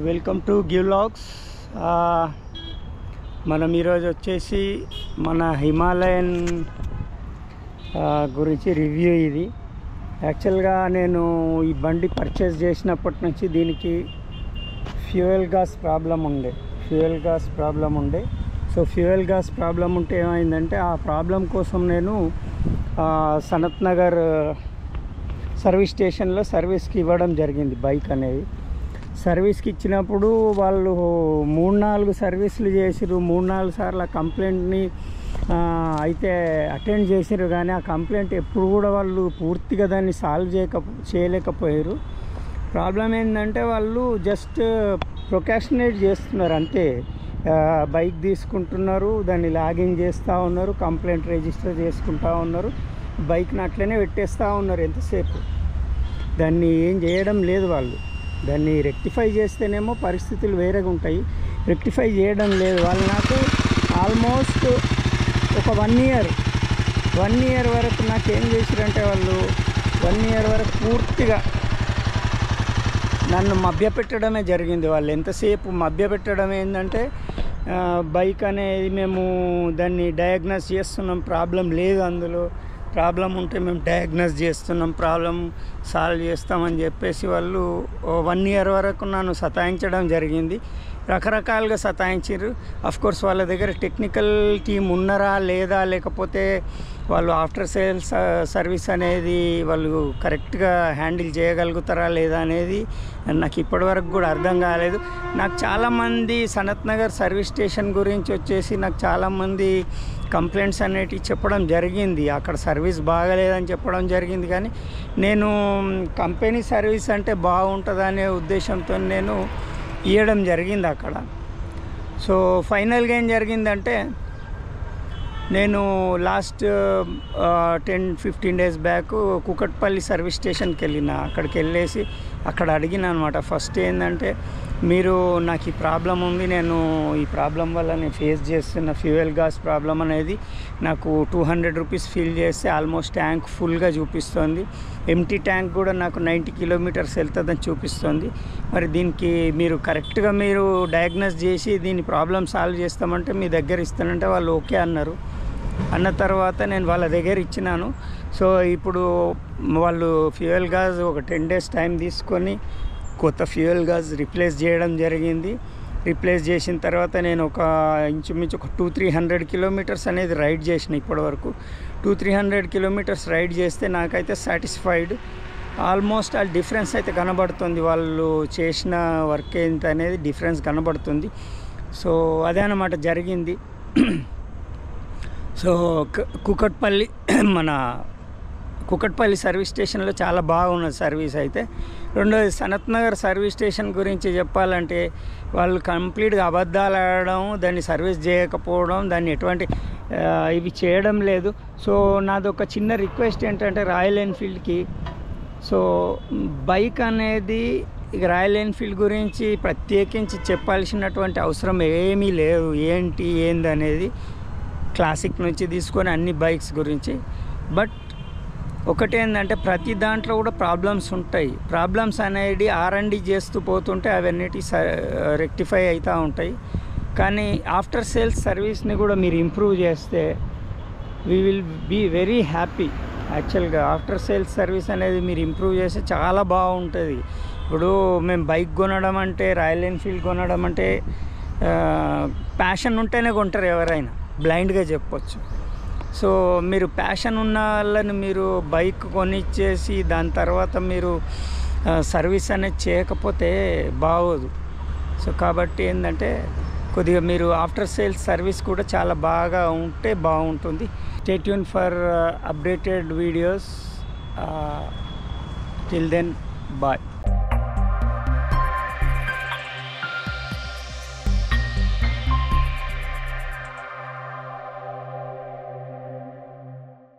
Welcome to గివ్లాగ్స్. మనం ఈరోజు వచ్చేసి మన హిమాలయన్ గురించి రివ్యూ. ఇది యాక్చువల్గా నేను ఈ బండి పర్చేస్ చేసినప్పటి నుంచి దీనికి ఫ్యూయల్ గ్యాస్ ప్రాబ్లం ఉండే. సో ఫ్యూయల్ గ్యాస్ ప్రాబ్లం ఉంటే ఏమైందంటే ఆ ప్రాబ్లం కోసం నేను సనత్ నగర్ సర్వీస్ స్టేషన్లో సర్వీస్కి ఇవ్వడం జరిగింది. బైక్ అనేది సర్వీస్కి ఇచ్చినప్పుడు వాళ్ళు 3-4 సర్వీసులు చేసిరు. 3-4 సార్లు ఆ కంప్లైంట్ని అయితే అటెండ్ చేసిరు, కానీ ఆ కంప్లైంట్ ఎప్పుడు కూడా వాళ్ళు పూర్తిగా దాన్ని సాల్వ్ చేయలేకపోయారు. ప్రాబ్లం ఏంటంటే వాళ్ళు జస్ట్ ప్రొకాషనేట్ చేస్తున్నారు అంతే. బైక్ తీసుకుంటున్నారు, దాన్ని లాగిన్ చేస్తూ ఉన్నారు, కంప్లైంట్ రిజిస్టర్ చేసుకుంటూ ఉన్నారు, బైక్ని అట్లనే పెట్టేస్తూ ఉన్నారు ఎంతసేపు. దాన్ని ఏం చేయడం లేదు. వాళ్ళు దాన్ని రెక్టిఫై చేస్తేనేమో పరిస్థితులు వేరేగా ఉంటాయి. రెక్టిఫై చేయడం లేదు వాళ్ళు. నాకు ఆల్మోస్ట్ ఒక 1 ఇయర్ వరకు నాకు ఏం చేసిరంటే వాళ్ళు 1 ఇయర్ వరకు పూర్తిగా నన్ను మభ్యపెట్టడమే జరిగింది. వాళ్ళు ఎంతసేపు మభ్యపెట్టడం ఏంటంటే బైక్ అనేది మేము దాన్ని డయాగ్నోస్ చేస్తున్నాం, ప్రాబ్లం లేదు, అందులో ప్రాబ్లం ఉంటే మేము డయాగ్నోస్ చేస్తున్నాం, ప్రాబ్లం సాల్వ్ చేస్తామని చెప్పేసి వాళ్ళు 1 ఇయర్ వరకు నన్ను సతాయించడం జరిగింది. రకరకాలుగా సతాయించారు. అఫ్కోర్స్ వాళ్ళ దగ్గర టెక్నికల్ టీం ఉన్నారా లేదా, లేకపోతే వాళ్ళు ఆఫ్టర్ సేల్స్ సర్వీస్ అనేది వాళ్ళు కరెక్ట్గా హ్యాండిల్ చేయగలుగుతారా లేదా అనేది నాకు ఇప్పటివరకు కూడా అర్థం కాలేదు. నాకు చాలామంది సనత్ నగర్ సర్వీస్ స్టేషన్ గురించి వచ్చేసి నాకు చాలామంది కంప్లైంట్స్ అనేటివి చెప్పడం జరిగింది. అక్కడ సర్వీస్ బాగలేదని చెప్పడం జరిగింది, కానీ నేను కంపెనీ సర్వీస్ అంటే బాగుంటుందనే ఉద్దేశంతో నేను ఇవ్వడం జరిగింది అక్కడ. సో ఫైనల్గా ఏం జరిగిందంటే నేను last 10-15 days back Kukatpally service స్టేషన్కి వెళ్ళిన. అక్కడికి వెళ్ళేసి అక్కడ అడిగిన అనమాట. ఫస్ట్ ఏంటంటే మీరు నాకు ఈ ప్రాబ్లం ఉంది, నేను ఈ ప్రాబ్లం వల్ల నేను ఫేస్ చేస్తున్న ఫ్యూయల్ గ్యాస్ ప్రాబ్లం అనేది నాకు 200 రూపీస్ ఫిల్ చేస్తే ఆల్మోస్ట్ ట్యాంక్ ఫుల్గా చూపిస్తుంది, ఎంటీ ట్యాంక్ కూడా నాకు 90 కిలోమీటర్స్ వెళ్తుందని చూపిస్తుంది. మరి దీనికి మీరు కరెక్ట్గా మీరు డయాగ్నోస్ చేసి దీని ప్రాబ్లం సాల్వ్ చేస్తామంటే మీ దగ్గర ఇస్తానంటే వాళ్ళు ఓకే అన్నారు. అన్న తర్వాత నేను వాళ్ళ దగ్గర ఇచ్చినాను. సో ఇప్పుడు వాళ్ళు ఫ్యూయల్ గ్యాస్ ఒక 10 డేస్ టైం తీసుకొని కొత్త ఫ్యూయల్ గ్యాస్ రిప్లేస్ చేయడం జరిగింది. రిప్లేస్ చేసిన తర్వాత నేను ఒక ఇంచుమించు ఒక 200-300 కిలోమీటర్స్ అనేది రైడ్ చేసిన. ఇప్పటివరకు 200-300 కిలోమీటర్స్ రైడ్ చేస్తే నాకైతే సాటిస్ఫైడ్. ఆల్మోస్ట్ ఆ డిఫరెన్స్ అయితే కనబడుతుంది. వాళ్ళు చేసిన వర్క్ ఏంటి అనేది డిఫరెన్స్ కనబడుతుంది. సో అదే అన్నమాట జరిగింది. సో కూకట్పల్లి సర్వీస్ స్టేషన్లో చాలా బాగున్నది సర్వీస్ అయితే. రెండోది సనత్ నగర్ సర్వీస్ స్టేషన్ గురించి చెప్పాలంటే వాళ్ళు కంప్లీట్గా అబద్ధాలు ఆడడం, దాన్ని సర్వీస్ చేయకపోవడం, దాన్ని ఎటువంటి ఇవి చేయడం లేదు. సో నాది ఒక చిన్న రిక్వెస్ట్ ఏంటంటే రాయల్ ఎన్ఫీల్డ్కి, సో బైక్ అనేది ఇక రాయల్ ఎన్ఫీల్డ్ గురించి ప్రత్యేకించి చెప్పాల్సినటువంటి అవసరం ఏమీ లేదు. ఏంది అనేది క్లాసిక్ నుంచి తీసుకొని అన్ని బైక్స్ గురించి. బట్ ఒకటేంటంటే ప్రతి దాంట్లో కూడా ప్రాబ్లమ్స్ ఉంటాయి. ప్రాబ్లమ్స్ అనేది R&D చేస్తూ పోతుంటే అవన్నిటి రెక్టిఫై అవుతూ ఉంటాయి. కానీ ఆఫ్టర్ సేల్స్ సర్వీస్ని కూడా మీరు ఇంప్రూవ్ చేస్తే we will be very happy. యాక్చువల్గా ఆఫ్టర్ సేల్స్ సర్వీస్ అనేది మీరు ఇంప్రూవ్ చేస్తే చాలా బాగుంటుంది. ఇప్పుడు మేము బైక్ కొనడం అంటే, రాయల్ ఎన్ఫీల్డ్ కొనడం అంటే ప్యాషన్ ఉంటేనే కొంటారు ఎవరైనా, బ్లైండ్గా చెప్పొచ్చు. సో మీరు ప్యాషన్ ఉన్న వాళ్ళని మీరు బైక్ కొనిచ్చేసి దాని తర్వాత మీరు సర్వీస్ అనేది చేయకపోతే బాగోదు. సో కాబట్టి ఏంటంటే కొద్దిగా మీరు ఆఫ్టర్ సేల్స్ సర్వీస్ కూడా చాలా బాగా ఉంటే బాగుంటుంది. Stay tune for updated videos. Till then bye.